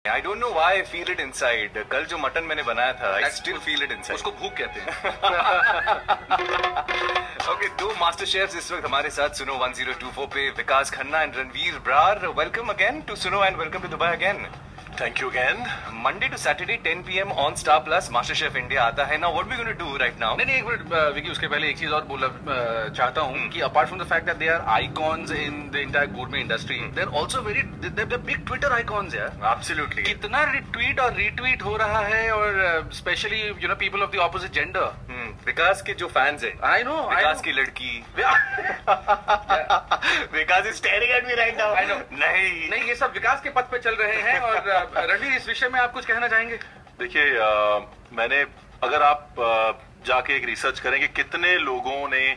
I don't know why I feel it inside. कल जो mutton मैंने बनाया था, I still feel it inside. उसको भूख कहते हैं. Okay, दो मास्टर शेफ्स इस वक्त हमारे साथ सुनो 1024 पे, Vikas Khanna and Ranveer Brar. Welcome again to सुनो and welcome to Dubai again. Thank you again. Monday to Saturday 10 PM on Star Plus MasterChef India आता है. Now what we going to do right now? नहीं एक मिनट विकी, उसके पहले एक चीज और बोलना चाहता हूँ कि apart from the fact that they are icons in the entire gourmet industry, they are also very big Twitter icons यार. Absolutely. कितना ट्वीट और रीट्वीट हो रहा है, और specially you know people of the opposite gender. Vikas के जो fans हैं, आई नो विकास की लड़की. Vikas is staring at me right now. I know. नहीं ये सब विकास के पथ पे चल रहे हैं. और रणवीर, इस विषय में आप कुछ कहना चाहेंगे? देखिए, मैंने अगर आप जाके एक रिसर्च करें कि कितने लोगों ने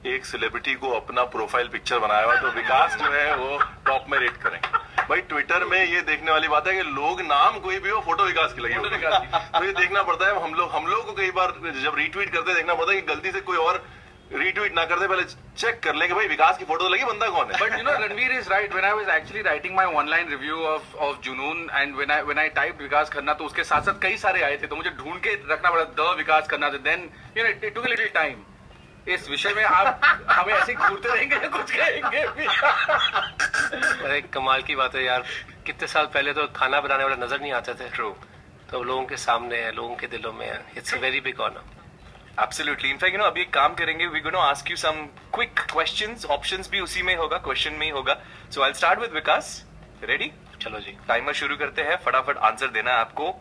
एक सेलिब्रिटी को अपना प्रोफाइल पिक्चर बनाया हुआ, तो विकास जो है वो टॉप में रेट करें. भाई ट्विटर में ये देखने वाली बात है कि लोग नाम कोई भी हो, फोटो विकास की लगी हो. तो ये देखना पड़ता है. हम लोग को कई बार जब रीट्वीट करते देखना पड़ता है कि गलती से कोई और रीट्वीट ना करते, पहले चेक कर लें कि भाई विकास की फोटो तो लगी, बंदा कौन है. But you know, Ranveer is right. When I was actually writing my one-line review of Junoon, and when I typed विकास खन्ना, तो उसके साथ साथ कई सारे आए थे, तो मुझे ढूंढ के रखना पड़ा the Vikas Khanna. Then you know it took a little time. इस विषय में आप हमें ऐसे घूरते रहेंगे या कुछ कहेंगे भी? अरे कमाल की बात है यार, कितने साल पहले तो खाना बनाने वाला नजर नहीं आते थे. ट्रू. तो लोगों के सामने है, लोगों के दिलों में है. It's a very big honour. Absolutely. In fact, you know, अभी एक काम करेंगे. We're going to ask you some quick questions. Options भी उसी में होगा, क्वेश्चन में ही होगा. So I'll start with Vikas. Ready? चलो जी, टाइमर शुरू करते हैं. फटाफट आंसर देना है आपको.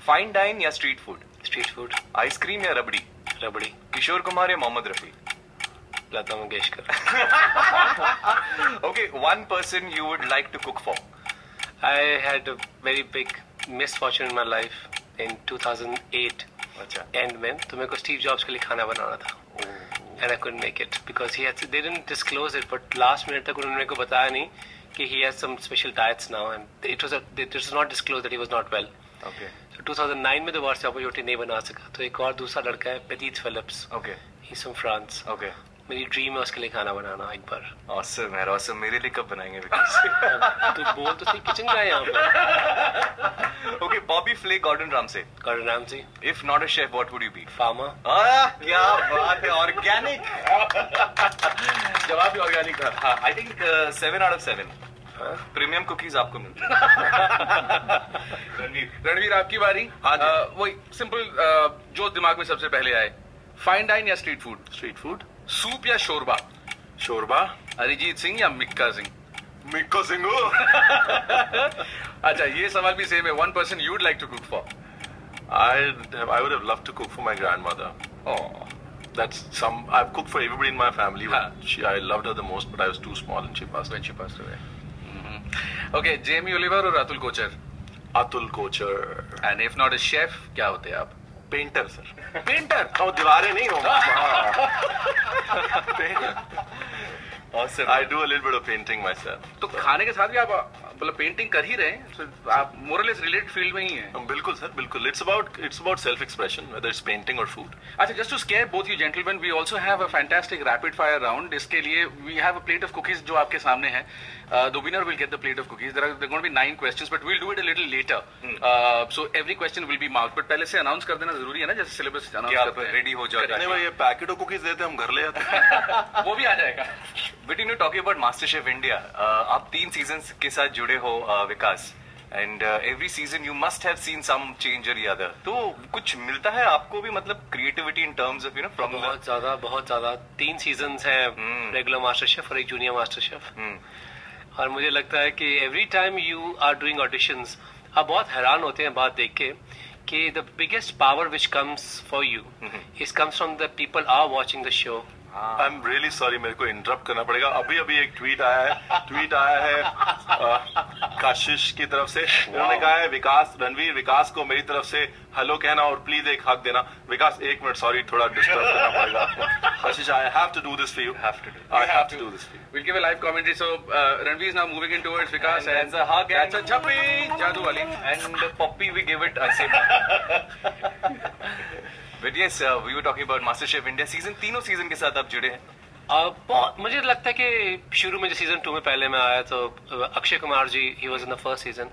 फाइन डाइन या street food? Street food. Ice cream या रबड़ी? रबड़ी. किशोर कुमार या Mohammad Rafi? Lata Mangeshkar. Okay, one person you would like to cook for? I had a very big misfortune in my life in 2008. अच्छा. एंड में तो मेरे को स्टीव जॉब्स के लिए खाना बनाना था. And I couldn't make it because they didn't disclose it, but last minute तक उन्होंने मेरे को बताया नहीं कि he has some special diets now, and it was not disclosed that he was not well. Okay. So 2009 में दोबारा से अपॉर्चुनिटी नहीं बना सका. तो एक और दूसरा लड़का है, Petit Philips. Okay. He's from France. Okay. मेरी ड्रीम है उसके लिए खाना बनाना एक बार. Awesome यार, awesome. मेरे लिए कब बनाएंगे विकास? तू बोल तो सही, किचन का है यहाँ पे. Okay, Bobby Flay, Gordon Ramsay. Gordon Ramsay. If not a chef, what would you be? Farmer. क्या बात है, ऑर्गेनिक. जवाब भी ऑर्गेनिक था. हाँ, I think 7 out of 7. Premium cookies आपको मिलती है. रणवीर, आपकी बारी. वही सिंपल जो दिमाग में सबसे पहले आए. फाइन डाइन या street food? Street food. Soup या शोरबा? शोरबा. अरिजीत सिंह या मिक्का सिंह? मिक्का सिंह. अच्छा, ये सवाल भी सेम है. One person you would like to cook for? I would have loved to cook for my grandmother. Oh, I've cooked for everybody in my family. Huh. I loved her the most, but I was too small and she passed when she passed away. Okay, Jamie Oliver और Atul Kochhar? Atul Kochar. And if not a chef, क्या होते हैं आप? Painter sir. Painter. Oh, दीवारें नहीं हो. Awesome. I do a little bit of painting myself. तो खाने के साथ भी आप मतलब पेंटिंग कर ही रहे हैं, so आप मोरलेस रिलेटेड फील्ड में ही हैं. बिल्कुल सर, बिल्कुल. It's about self expression, whether it's painting or food. अच्छा, just to scare both you gentlemen, we also have a fantastic rapid fire round. इसके लिए we have a plate of cookies जो आपके सामने है. The winner will get the plate of cookies. There are going to be 9 questions, but we'll do it a little later. So every question will be marked. But पहले से announce कर देना जरूरी है ना, जैसे सिलेबस अनाउंस करते हैं. रेडी हो जाओ. नहीं भाई, ये पैकेट ऑफ कुकीज देते हम घर ले आते हैं. वो भी आ जाएगा. But you know, talking about MasterChef India, आप 3 सीजन्स के साथ जुड़े हो विकास, and every season you must have seen some change or the other. तो कुछ मिलता है आपको भी, मतलब creativity in terms of, you know, from बहुत ज्यादा 3 सीजन्स हैं रेगुलर मास्टर शेफ और एक जूनियर मास्टर शेफ. और मुझे लगता है कि every time you are doing auditions, आप बहुत हैरान होते हैं बात देख के कि the biggest power which comes for you is comes from the people are watching the show. I am really sorry, मेरे को इंटरप्ट करना पड़ेगा. अभी एक ट्वीट आया है काशिश की तरफ से. उन्होंने कहा है रणवीर विकास को मेरी तरफ से हेलो कहना और प्लीज एक हक देना. विकास 1 मिनट, सॉरी, थोड़ा डिस्टर्ब करना पड़ेगा आपको. Kashish, I have to do this for you. I have to do this for you. We'll give a live commentary. So Ranveer is now moving in towards Vikas, and that's a hug. That's a chappi, jadoo wali. And Poppy, we give it a sip. But yes, we were talking about MasterChef India season. तीनों season के साथ आप जुड़े हैं. बहुत मुझे लगता है कि शुरू में जो सीजन 2 में पहले मैं आया तो Akshay Kumar ji, he was in the first season.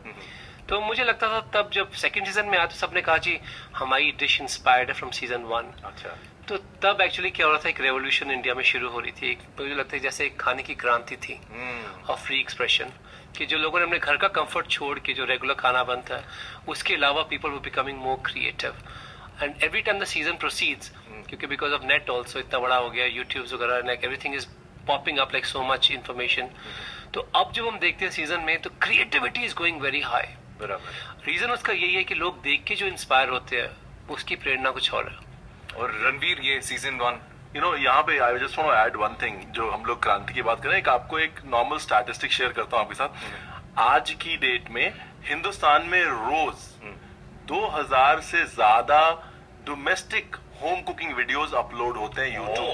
तो मुझे लगता था तब जब सेकंड सीजन में आया तो सबने कहा जी हमारी डिश इंस्पायर्ड है फ्रॉम सीजन 1। अच्छा। तो तब एक्चुअली क्या हो रहा था, एक रेवोल्यूशन इंडिया में शुरू हो रही थी। मुझे लगता है जैसे एक खाने की क्रांति थी और फ्री एक्सप्रेशन, कि जो लोगों ने अपने घर का कंफर्ट छोड़ के जो रेगुलर खाना बनता है उसके अलावा people were becoming more creative and every time the season proceeds, क्योंकि बिकॉज ऑफ नेट ऑल्सो इतना बड़ा हो गया, यूट्यूब वगैरह, like everything is popping up like so much information. तो अब जब हम देखते हैं सीजन में तो creativity is going very high. बराबर। रीजन उसका यही है कि लोग देख के जो इंस्पायर होते हैं उसकी प्रेरणा कुछ और है। और रणवीर, ये सीजन 1 यहाँ पे I just want to add one thing, जो हम लोग क्रांति की बात कर रहे हैं, आपको एक नॉर्मल स्टैटिस्टिक शेयर करता हूँ आपके साथ। आज की डेट में हिंदुस्तान में रोज 2000 से ज्यादा domestic home cooking videos upload होते हैं यूट्यूब।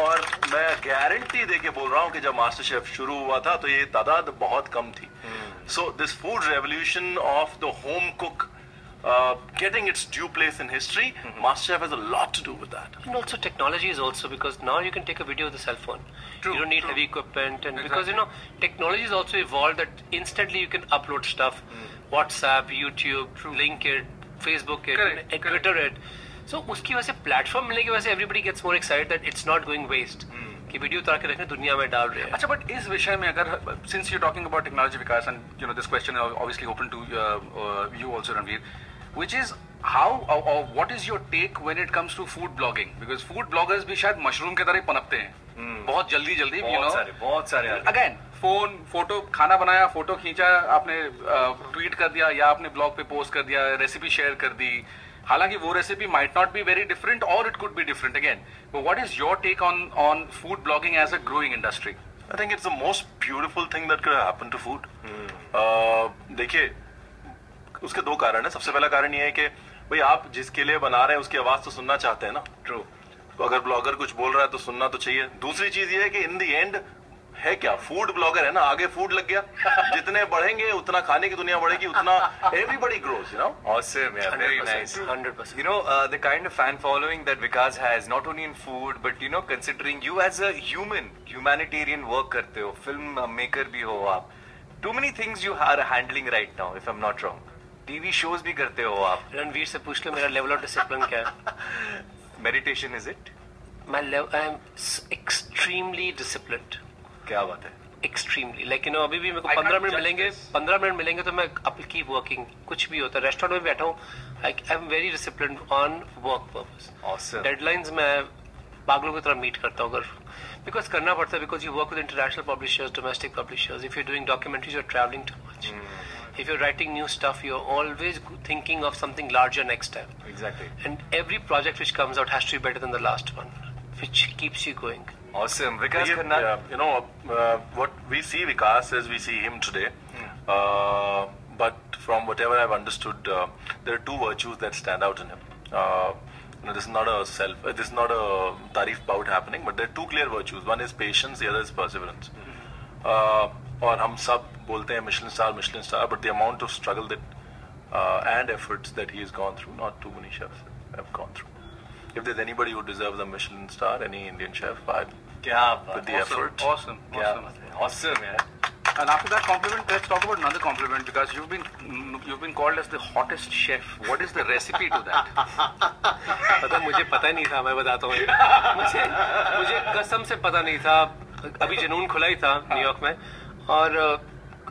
और मैं गारंटी देके बोल रहा हूँ कि जब मास्टर शेफ शुरू हुआ था तो ये तादाद बहुत कम थी। So this food revolution of the home cook getting its due place in history, MasterChef has a lot to do with that. And also technology is also, because now you can take a video with a cell phone. True, you don't need heavy equipment, and because technology has also evolved that instantly you can upload stuff, WhatsApp, YouTube, link it, Facebook it, Twitter it. So उसकी वजह से platform मिलने की वजह से everybody gets more excited that it's not going waste. कि video उतार के रखने दुनिया में डाल रहे हैं। अच्छा, बट इस विषय में अगर since you're talking about technology Vikas and this question is obviously open to you also Ranveer, which is how or what is your take when it comes to food blogging, because food bloggers भी शायद mushroom की तरह ही पनपते हैं बहुत जल्दी बहुत सारे अगेन फोटो खाना बनाया, फोटो खींचा, आपने ट्वीट कर दिया या आपने ब्लॉग पे पोस्ट कर दिया, रेसिपी शेयर कर दी, हालांकि वो recipe might not be very different और it could be different again. But what is your take on food blogging as a growing industry? I think it's the most beautiful thing that could have happened to food. देखिए, उसके दो कारण है। सबसे पहला कारण ये है कि भाई आप जिसके लिए बना रहे हैं उसकी आवाज तो सुनना चाहते हैं ना। ट्रू। तो अगर ब्लॉगर कुछ बोल रहा है तो सुनना तो चाहिए। दूसरी चीज ये है कि इन द एंड है क्या, फूड ब्लॉगर है ना, आगे फूड लग गया, जितने बढ़ेंगे उतना खाने की दुनिया बढ़ेगी, उतना everybody grows, you know. Awesome, yeah, very nice. 100%. You know, the kind of fan following that Vikas has, not only in food, but considering you as a humanitarian work करते हो, film maker भी हो आप, too many things you are handling right now, if I'm not wrong. TV shows भी करते हो आप। रणवीर से पूछ लो मेरा लेवल ऑफ डिसिप्लिन क्या है। Meditation is it? My level, I am extremely disciplined. क्या बात है। एक्सट्रीमली, लाइक अभी भी मेरे को 15 मिनट मिलेंगे तो मैं अपनी कीप वर्किंग, कुछ भी होता है, रेस्टोरेंट में बैठा हूँ, I am very disciplined on work purpose. Deadlines में पागलों की तरह मीट करता हूँ अगर, बिकॉज करना पड़ता है, because you work with international publishers, domestic publishers, if you doing documentaries you are travelling too much, if you're writing new stuff you're always thinking of something larger next time. Exactly. And every project which comes out has to be better than the last one, which keeps you going. Awesome. Vikas Khanna, what we see Vikas as we see him today, but from whatever I've understood, there are two virtues that stand out in him. This is not a tarif bout happening, but there are two clear virtues. One is patience, the other is perseverance. और हम सब बोलते हैं Michelin star, but the amount of struggle that and efforts that he has gone through, not too many chefs have gone through. If there's anybody who deserves a Michelin star, any Indian chef, with the effort. Awesome. Awesome, yeah. And after that compliment, let's talk about another compliment, because you've been called as the hottest chef. What is the recipe to that? पता मुझे पता नहीं था, मैं बताता हूँ। मुझे कसम से पता नहीं था। अभी जनून खुला ही था न्यूयॉर्क में, और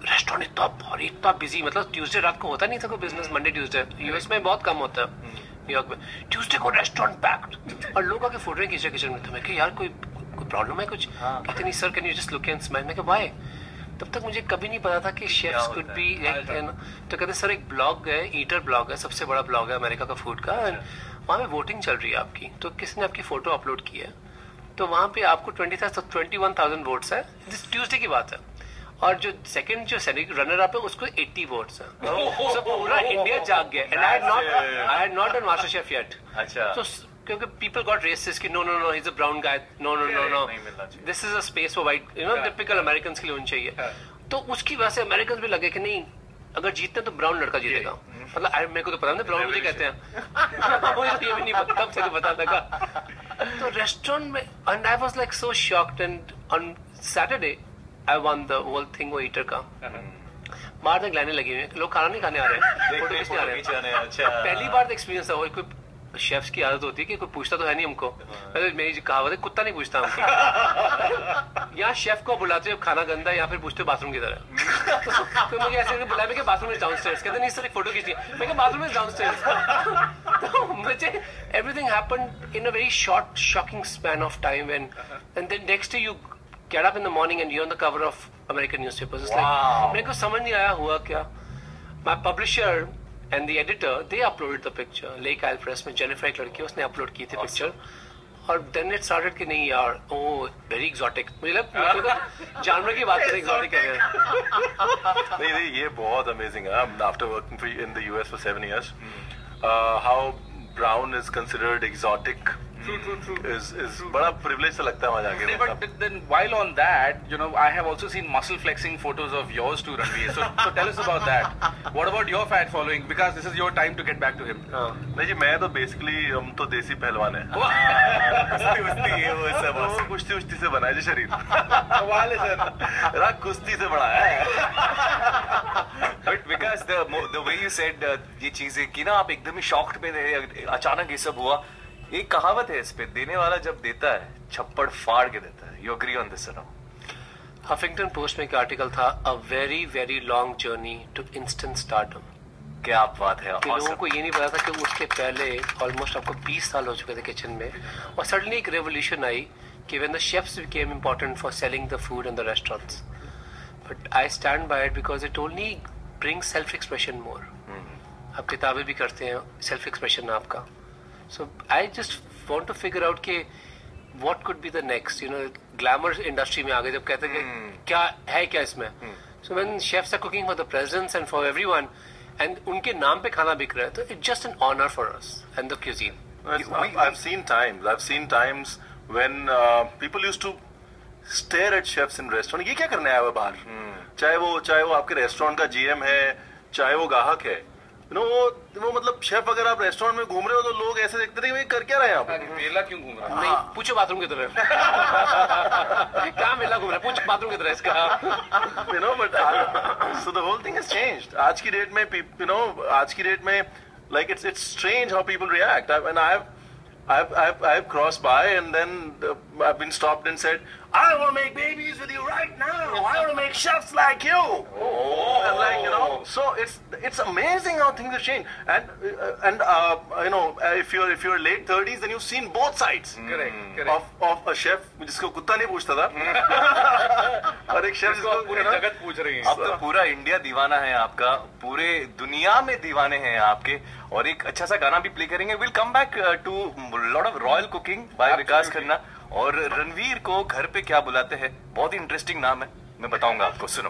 रेस्टोरेंट इतना भारी, इतना बिजी, मतलब ट्यूसडे रात को होता नहीं था कोई बिजनेस, मंडे ट्यूसडे, यूएस में बहुत कम होता है, न्यूयॉर्क में ट्यूसडे को रेस्टोरेंट पैक्ड, और लोग आके फोटो खींचे किचन में। तो मैं कि यार कोई प्रॉब्लम है कुछ? कहते नहीं sir, can you just look and smile. मैं कहा व्हाई? तब तक मुझे कभी नहीं पता था कि शेफ्स कुड बी लाइक, तो कहते सर एक ब्लॉग है, ईटर ब्लॉग है, सबसे बड़ा ब्लॉग है अमेरिका का फूड का, वहाँ पे वोटिंग चल रही है आपकी, तो किसने आपकी फोटो अपलोड की है, तो वहाँ पे आपको 21,000 वोट्स है, ट्यूसडे की बात है, और जो सेकंड जो रनर अप है उसको 80 वोट्स है। So, पूरा इंडिया जाग गया, and I had not done master chef yet. अच्छा। तो क्योंकि पीपल गॉट रेसिस्ट कि no he is a brown guy, no this is a space for white, typical American के लिए होनी चाहिए। तो उसकी वजह से अमेरिकन भी लगे कि नहीं, अगर जीतते तो ब्राउन लड़का जीतेगा। मतलब मेरे को तो पता नहीं ब्राउन मुझे कहते हैं ये भी नहीं पता, तब से पता लगा। तो रेस्टोरेंट में, and I was like so shocked, and on Saturday I won the whole thing वो ईटर का। बाहर तक लाने लगे हुए हैं, लोग खाना नहीं खाने आ रहे हैं, फोटो खींचने आ रहे हैं। अच्छा पहली बार एक्सपीरियंस था। कोई शेफ्स की आदत होती है कि कोई पूछता तो है नहीं हमको, मेरी कहावत है कुत्ता नहीं पूछता हमको। या शेफ को बुलाते हो खाना गंदा या फिर पूछते हो बाथरूम की तरह। तो मुझे ऐसे बुलाया, मैं बाथरूम इज डाउनस्टेयर्स, कहते नहीं सर एक फोटो खींचनी है, मैं बाथरूम इज डाउनस्टेयर्स। तो मुझे everything happened in a very short shocking span of time and then next day you get up in the morning and you're on the cover of American newspapers. It's like, मेरे को समझ नहीं आया हुआ क्या। My publisher and the editor, they uploaded the picture. Lake Isle Press में Jennifer एक लड़की है, उसने अपलोड की थी पिक्चर। और then it started कि नहीं यार, oh very exotic। मुझे लगा जानवर की बात करें, exotic है। नहीं ये बहुत अमेजिंग है। After working in the US for 7 years, how brown is considered exotic. True. is बड़ा privilege सा लगता है वहाँ जाके। But then while on that, you know, I have also seen muscle flexing photos of yours too, Ranveer. So tell us about that. What about your fat following? Because this is your time to get back to him. नहीं जी, मैं तो basically हम तो देसी पहलवान है। वो कुश्ती से बना है जी शरीर। वाले सर, कुश्ती से बड़ा है। But because the way you said ये चीजें की ना, आप एकदम ही शॉक्ड में थे, अचानक ये सब हुआ। एक कहावत है इस पे, देने वाला जब देता है छप्पड़ फाड़ के देता है। You agree on this? Huffington post में एक आर्टिकल था, a very very long journey to instant stardom. क्या बात है। लोगों को ये नहीं पता था कि उसके पहले ऑलमोस्ट आपको 20 साल हो चुके थे किचन में, और सडनली एक रेवोल्यूशन आई कि when the chefs became important for selling the food in the restaurants. But I stand by it because it only brings self expression more. आप किताबें भी करते हैं, सेल्फ एक्सप्रेशन आपका। So I just want to figure out कि what could be the next, you know, glamour industry में आगे जब कहते हैं कि क्या है क्या इसमें। So when chefs are cooking for the presidents and for everyone, and उनके नाम पे खाना बिक रहा है, तो it's just an honor for us and the cuisine. I've seen times when people used to stare at chefs in restaurant. ये क्या करने आया हुआ बाहर? चाहे वो आपके रेस्टोरेंट का GM है, चाहे वो ग्राहक है। वो मतलब शेफ, अगर आप रेस्टोरेंट में घूम रहे हो तो लोग ऐसे देखते थे कि भाई कर क्या रहे हैं आप? मेला क्यों घूम रहा है? नहीं, पूछो बाथरूम की तरह। क्या मेला घूम रहा है, पूछो बाथरूम की तरह इसका। But so the whole thing has changed. आज की डेट में like it's strange how people react. I've crossed by and then I've been stopped and said, I want to make babies with you right now. I want to make chefs like you. And like, you know, so it's amazing how things have changed. And if you're late 30s, then you've seen both sides. Correct. Of a chef जिसको कुत्ता नहीं पूछता था, और एक chef जिसको पूरी जगत पूछ रही है। अब तो पूरा इंडिया दीवाना है आपका, पूरे दुनिया में दीवाने हैं आपके। और एक अच्छा सा गाना भी प्ले करेंगे। Will come back to lot of royal cooking by Vikas Khanna. और रणवीर को घर पे क्या बुलाते हैं, बहुत ही इंटरेस्टिंग नाम है, मैं बताऊंगा आपको, सुनो।